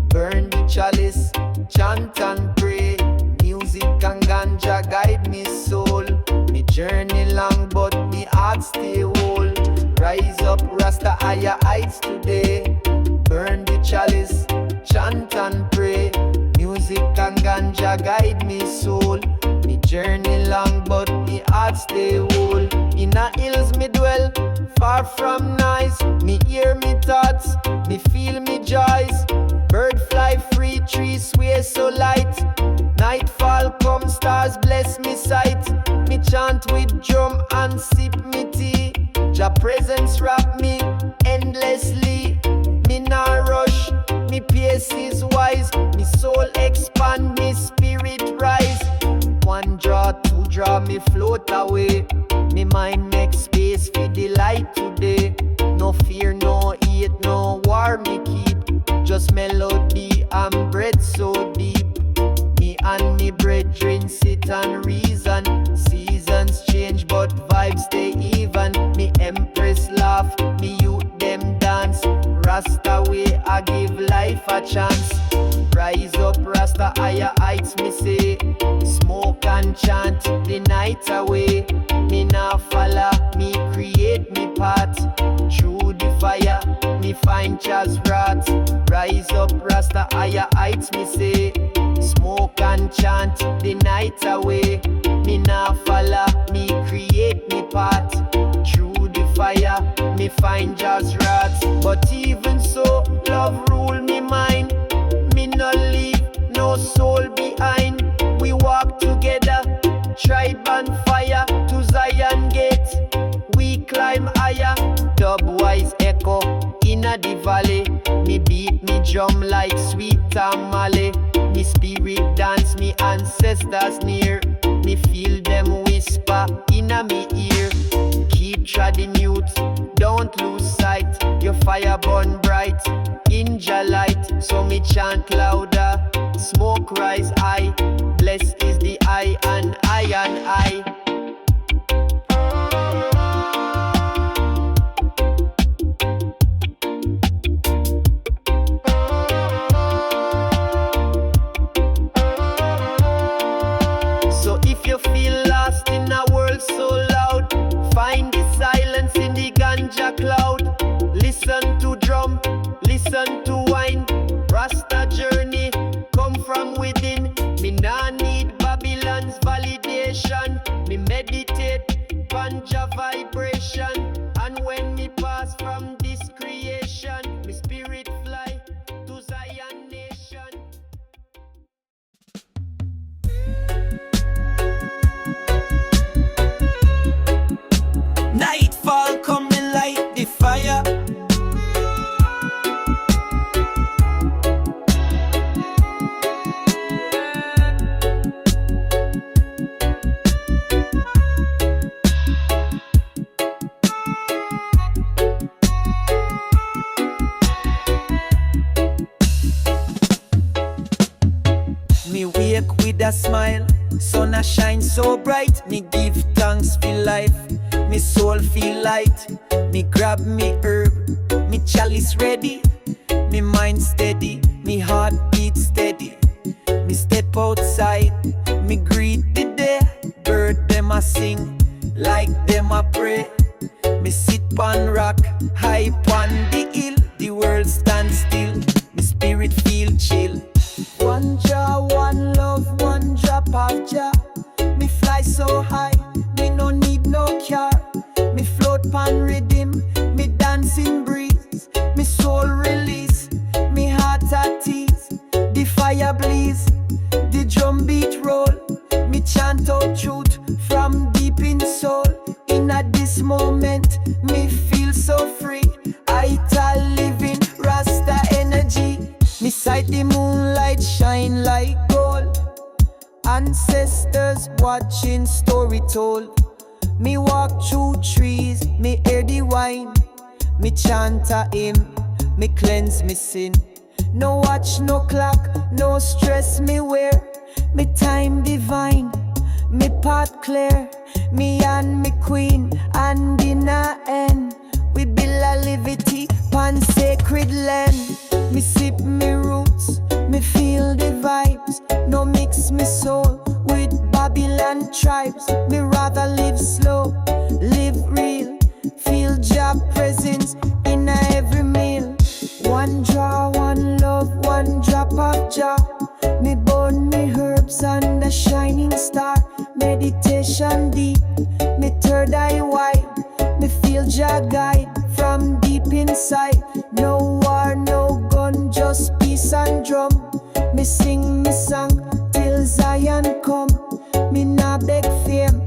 Burn the chalice, chant and pray. Music and ganja guide me soul. Me journey long but me heart stay whole. Rise up, Rasta higher heights today. Burn the chalice, chant and pray. Music and ganja guide me soul. Me journey long but me heart stay whole. In a hills me dwell, far from noise. Me hear me thoughts, me feel me joys. Bird fly free, trees sway so light. Nightfall come, stars bless me sight. Me chant with drum and sip me tea. Jah presence wrap me endlessly. Me nah rush, me pace is wise. Me soul expand, me spirit rise. One draw, two draw, me float away. Me mind make space for the light today. No fear, no hate, no war me keep. Just melody and bread so deep. Me and me brethren sit and reason. Seasons change but vibes stay even. Me empress laugh, me youth them dance. Rasta way I give life a chance. Rise up Rasta higher heights me say. Smoke and chant the night away. Me nah follow, me create me path. Through the fire, me find Jah's wrath. Rise up Rasta higher heights me say. Smoke and chant the night away. Me nah follow, me create me path. Through the fire, me find Jah's wrath. But even so, love rule me mind. Me no leave no soul behind. We walk together, tribe and fire to Zion gate. We climb higher, dub the valley. Me beat me drum like sweet tamale. Me spirit dance, me ancestors near. Me feel them whisper inna me ear. Keep treading youth, don't lose sight. Your fire burn bright in Jah light. So me chant louder, smoke rise high. Blessed is the I and I. So if you feel lost in a world so loud, find the silence in the ganja cloud. Listen to drum, listen to wine. Rasta journey come from within. Me nah need Babylon's validation. Me meditate Ganja vibration. And when me pass from this creation, me spirit fly to Zion nation. Nightfall come me light the fire. Me wake with a smile, sun a shine so bright. Me give thanks for life, me soul feel light. Me grab me herb, me chalice ready. Me mind steady, me heart beat steady. Me step outside, me greet the day. Bird them a sing, like them a pray. Me sit on rock, high on the hill. The world stand still, me spirit feel chill. One Jah, one love, one drop of Jah. Me fly so high, me no need no car. Me float pan rhythm, me dancing breeze. Me soul release, me heart at ease. The fire blaze, the drum beat roll. Me chant out truth from deep in soul. In at this moment, me feel so free. I tell living Rasta energy. Me sight the moonlight shine like gold. Ancestors watching story told. Me walk through trees, me hear the wine. Me chant a hymn, me cleanse me sin. No watch, no clock, no stress me wear. Me time divine, me path clear. Me and me queen, and in a end. We build a liberty pan sacred land. Me sip me roots, me feel the vibes. No mix me soul with Babylon tribes. Me rather live slow, live real. Feel Jah presence in every meal. One draw, one love, one drop of Jah. Me burn me herbs and a shining star. Meditation deep, me third eye wide. Me feel Jah guide from deep inside. No war, no gun, just peace and drum. Me sing me song till Zion come. Me not beg fame,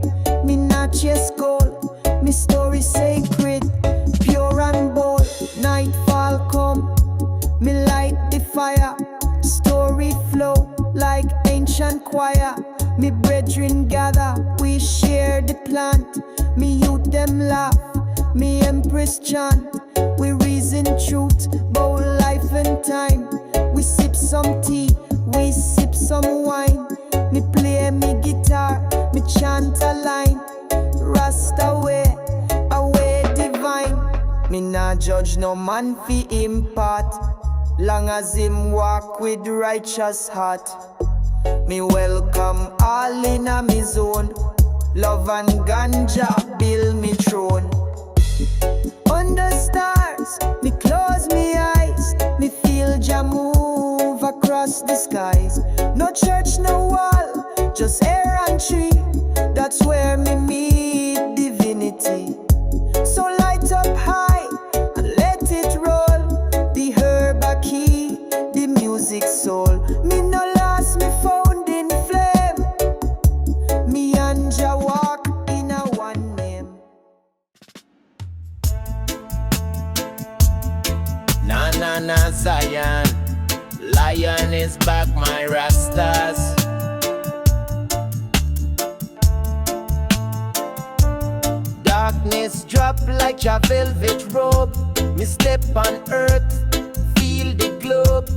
me not chase gold. Me story sacred, pure and bold. Nightfall come, me light the fire. Story flow like ancient choir. Me brethren gather, we share the plant. Me youth them laugh, me empress chant. We reason truth, bout life and time. We sip some tea, we sip some wine. Me play me guitar, me chant a line. Rasta way, away divine. Me nah judge no man fi impart, long as him walk with righteous heart. Me welcome all in a me zone. Love and ganja build me throne. Under stars, me close me eyes. Me feel Jah move across the skies. No church, no wall, just air and tree. That's where me meet divinity. So light up high and let it roll. The herb a key, the music soul. Me no lost, me found in flame. Me and Jah walk in a one name. back my Rastas. Darkness drop like a velvet robe. Me step on earth, feel the globe.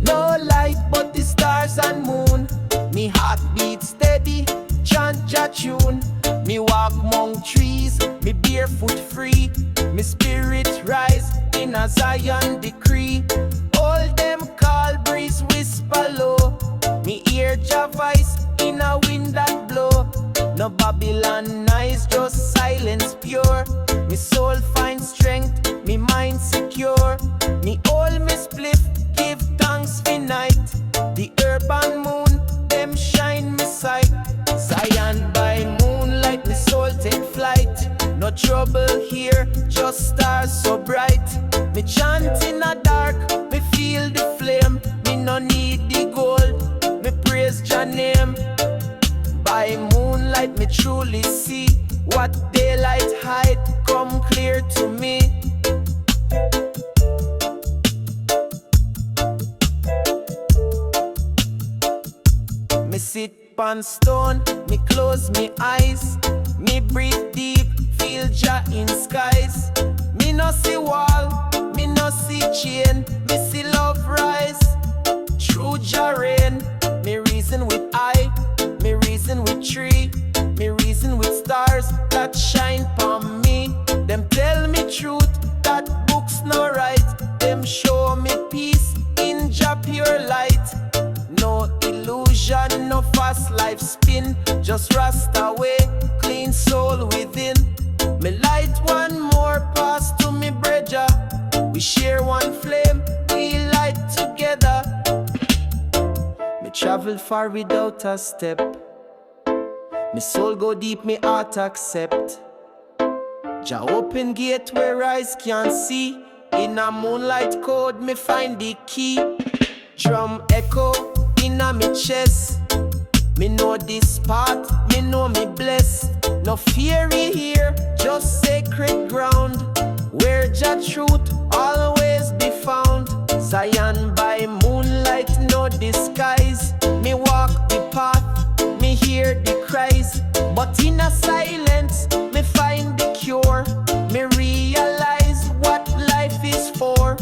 No light but the stars and moon. Me heartbeat steady, chant Jah tune. Me walk among trees, me barefoot free. Me spirit rise in a Zion decree. All them call breeze whisper low. Me hear Jah voice in a wind that blow. No Babylon nice, just silence pure. Me soul find strength, me mind secure. Me all me spliff, give thanks for night. The urban moon, them shine me sight. Zion by moonlight, me soul take flight. No trouble here, just stars so bright. Me chant in the dark, me feel the flame. Me no need the gold, me praise Jah name. By moonlight, me truly see what daylight hide come clear to me. Me sit on stone, me close me eyes. Me breathe deep, feel Jah in skies. Me no see wall, me no see chain. Me see love rise, true Jah reign. Me reason with eye, me reason with tree. Me reason with stars that shine pon me. Them tell me truth, that books no right. Them show me peace in Jah pure light. No illusion, no fast life spin. Just Rasta way, clean soul within. Me light one more pass to me brother. We share one flame, we light together. Me travel far without a step. Me soul go deep, me heart accept. Jah open gate where eyes can't see. In a moonlight code, me find the key. Drum echo in a me chest. Me know this part, me know me blessed. No fairy here, just sacred ground. Where Jah truth always be found. Zion by moonlight, no disguise. Me walk the path, me hear the cries. But in a silence, me find the cure. Me realize what life is for.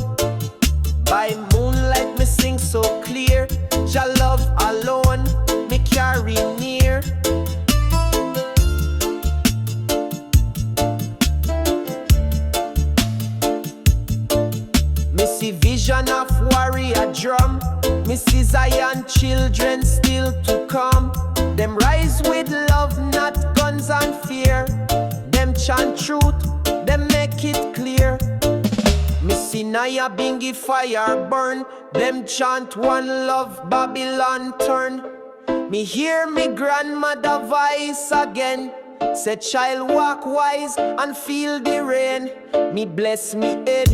By moonlight, me sing so clear. Jah love alone, me carry near. Me see vision of warrior drum. Me see Zion children still to come. Them rise with love, not guns and fear. Them chant truth, them make it clear. Me see Naya Bingi fire burn. Them chant one love, Babylon turn. Me hear me grandmother voice again. Say child walk wise and feel the rain. Me bless me head,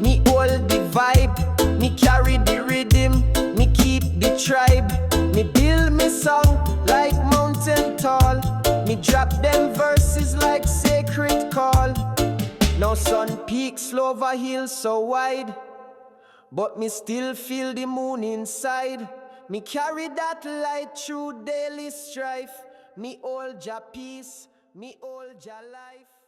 me hold the vibe. Me carry the rhythm, me keep the tribe. Me build me song like mountain tall. Me drop them verses like sacred call. Now sun peaks over hills so wide, but me still feel the moon inside. Me carry that light through daily strife. Me hold Jah peace, me hold Jah life.